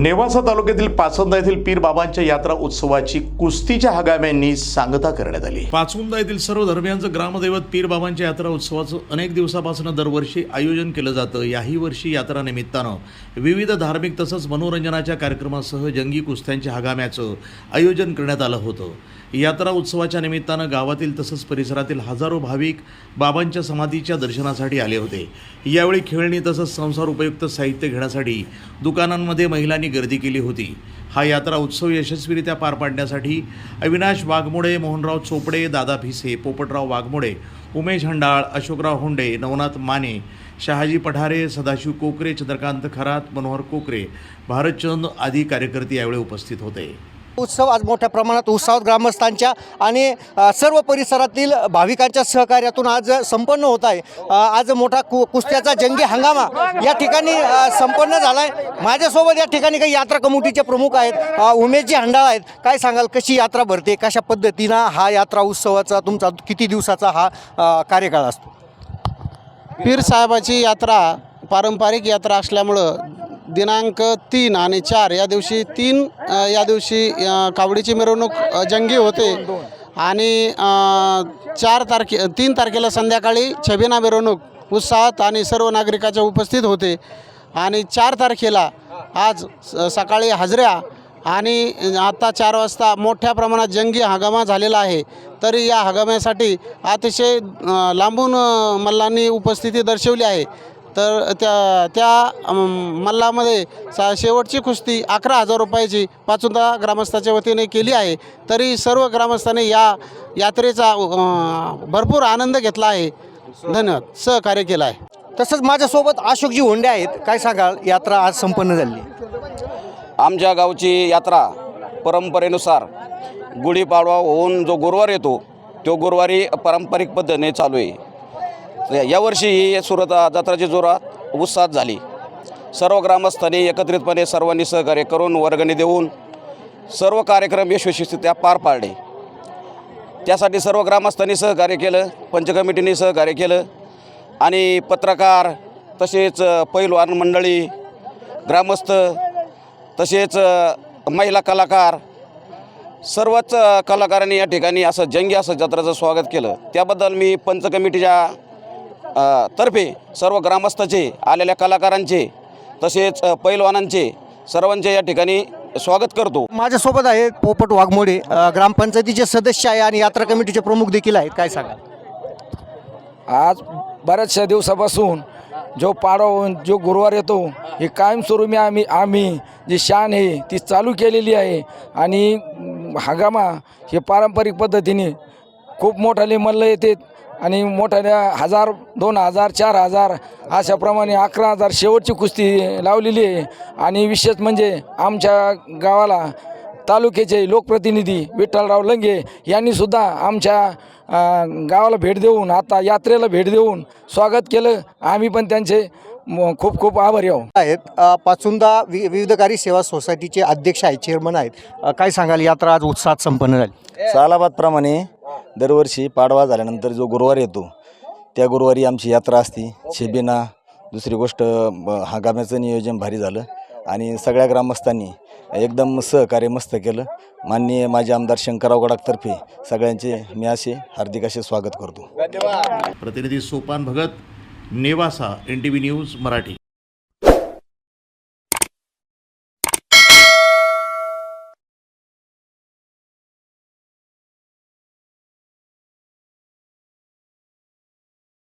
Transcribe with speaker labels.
Speaker 1: नेवासा तालुक्यातील पाचोंदा येथील पीर बाबांच्या यात्रा उत्सवाची कुस्तीच्या हंगाम्यांनी सांगता करण्यात आली। पाचोंदा येथील सर्व धर्मियांचं ग्रामदैवत पीर बाबांच्या यात्रा उत्सवाचं अनेक दिवसापासून दरवर्षी आयोजन केलं जातं। याही वर्षी यात्रा निमित्तानं विविध धार्मिक तसंच मनोरंजनाच्या कार्यक्रमासह जंगी कुस्त्यांच्या हंगाम्याचं आयोजन करण्यात आलं होतं। यात्रा उत्सवाच्या निमित्तानं गावातील तसंच परिसरातील हजारो भाविक बाबांच्या समाधीच्या दर्शनासाठी आले होते। यावेळी खेळणी तसंच संसार उपयुक्त साहित्य घेण्यासाठी दुकानांमध्ये महिलांनी गर्दी केली होती। हा यात्रा उत्सव यशस्वीरित्या पार पाडण्यासाठी अविनाश वाघमोडे, मोहनराव चोपडे, दादा भिसे, पोपटराव वाघमोडे, उमेश हंडाळ, अशोकराव हुंडे, नवनाथ माने, शहाजी पठारे, सदाशिव कोकरे, चंद्रकांत खरात, मनोहर कोकरे, भारतचंद आदी कार्यकर्ते यावेळी उपस्थित होते।
Speaker 2: उत्सव आज मोठ्या प्रमाणात उत्साहात ग्रामस्थांच्या आणि सर्व परिसरातील भाविकांच्या सहकार्यातून आज संपन्न होत आहे। आज मोठा कुस्त्याचा जंगी हंगामा या ठिकाणी संपन्न झाला आहे। माझ्यासोबत या ठिकाणी काही यात्रा कमिटीचे प्रमुख आहेत, उमेशजी हंडाळ आहेत। काय सांगाल, कशी यात्रा भरते, कशा पद्धतीनं हा यात्रा उत्सवाचा तुमचा किती दिवसाचा हा कार्यकाळ असतो?
Speaker 3: पीर साहेबाची यात्रा पारंपरिक यात्रा असल्यामुळं दिनांक 3 आणि 4 या दिवशी कावडीची मिरवणूक जंगी होते आणि 3 तारखेला संध्याकाळी छबिना मिरवणूक उत्साहात आणि सर्व नागरिकांच्या उपस्थित होते आणि 4 तारखेला आज सकाळी हजऱ्या आणि आता 4 वाजता मोठ्या प्रमाणात जंगी हंगामा झालेला आहे। तरी या हंगामासाठी अतिशय लांबून मल्लांनी उपस्थिती दर्शवली आहे। तर त्या मल्लामध्ये शेवटची कुस्ती 11,000 रुपयाची पाचोंदा ग्रामस्थाच्या वतीने केली आहे। तरी सर्व ग्रामस्थांनी या यात्रेचा भरपूर आनंद घेतला आहे, धन्यवाद, सहकार्य केलं आहे।
Speaker 2: तसंच माझ्यासोबत अशोकजी होंडे आहेत। काय सांगाल, यात्रा आज संपन्न झाली?
Speaker 4: आमच्या गावची यात्रा परंपरेनुसार गुढीपाडवा होऊन जो गुरुवार येतो तो गुरुवारी पारंपरिक पद्धतीने चालू आहे। यावर्षी ही सुरत जत्राची जोरात उत्साहात झाली। सर्व ग्रामस्थांनी एकत्रितपणे सर्वांनी सहकार्य करून वर्गणी देऊन सर्व कार्यक्रम यशस्वीरित्या पार पाडले। त्यासाठी सर्व ग्रामस्थांनी सहकार्य केलं, पंच कमिटीने सहकार्य केलं आणि पत्रकार तसेच पैलवान मंडळी, ग्रामस्थ तसेच महिला कलाकार, सर्वच कलाकारांनी या ठिकाणी जंगी जत्राचं स्वागत केलं। त्याबद्दल मी पंच कमिटीच्या तर्फे सर्व ग्रामस्थांचे, आलेल्या कलाकारांचे तसेच पैलवानांचे सर्वांचे या ठिकाणी स्वागत करतो।
Speaker 2: माझ्यासोबत आहे पोपट वाघमोडे, ग्रामपंचायतीचे सदस्य आहे आणि यात्रा कमिटीचे प्रमुख देखील आहेत। काय सांगाल?
Speaker 5: आज बऱ्याचशा दिवसापासून जो पाडवा जो गुरुवार येतो हे कायमस्वरूपी आम्ही जी शान आहे ती चालू केलेली आहे आणि हंगामा हे पारंपरिक पद्धतीने खूप मोठाले मल्ल येतात आणि मोठ्या 1000, 2000, 4000 अशाप्रमाणे 11,000 शेवटची कुस्ती लावलेली आहे। आणि विशेष म्हणजे आमच्या गावाला तालुक्याचे लोकप्रतिनिधी विठ्ठलराव लंगे यांनीसुद्धा आमच्या गावाला भेट देऊन, आता यात्रेला भेट देऊन स्वागत केलं। आम्ही पण त्यांचे खूप खूप आभारी
Speaker 2: आहेत। पाचोंदा विविधकारी सेवा सोसायटीचे अध्यक्ष आहेत, चेअरमन आहेत। काय सांगाल, यात्रा आज उत्साहात संपन्न झाली?
Speaker 6: सालाबादप्रमाणे दरवर्षी पाडवा झाल्यानंतर जो गुरुवार येतो त्या गुरुवारी आमची यात्रा असते, छबिना। दुसरी गोष्ट, हंगामाचं नियोजन भारी झालं आणि सगळ्या ग्रामस्थांनी एकदम सहकार्य मस्त केलं। माननीय माजी आमदार शंकरराव गडाखतर्फे सगळ्यांचे मी हार्दिक स्वागत करतो।
Speaker 1: प्रतिनिधी सोपान भगत, नेवासा, NTV न्यूज मराठी।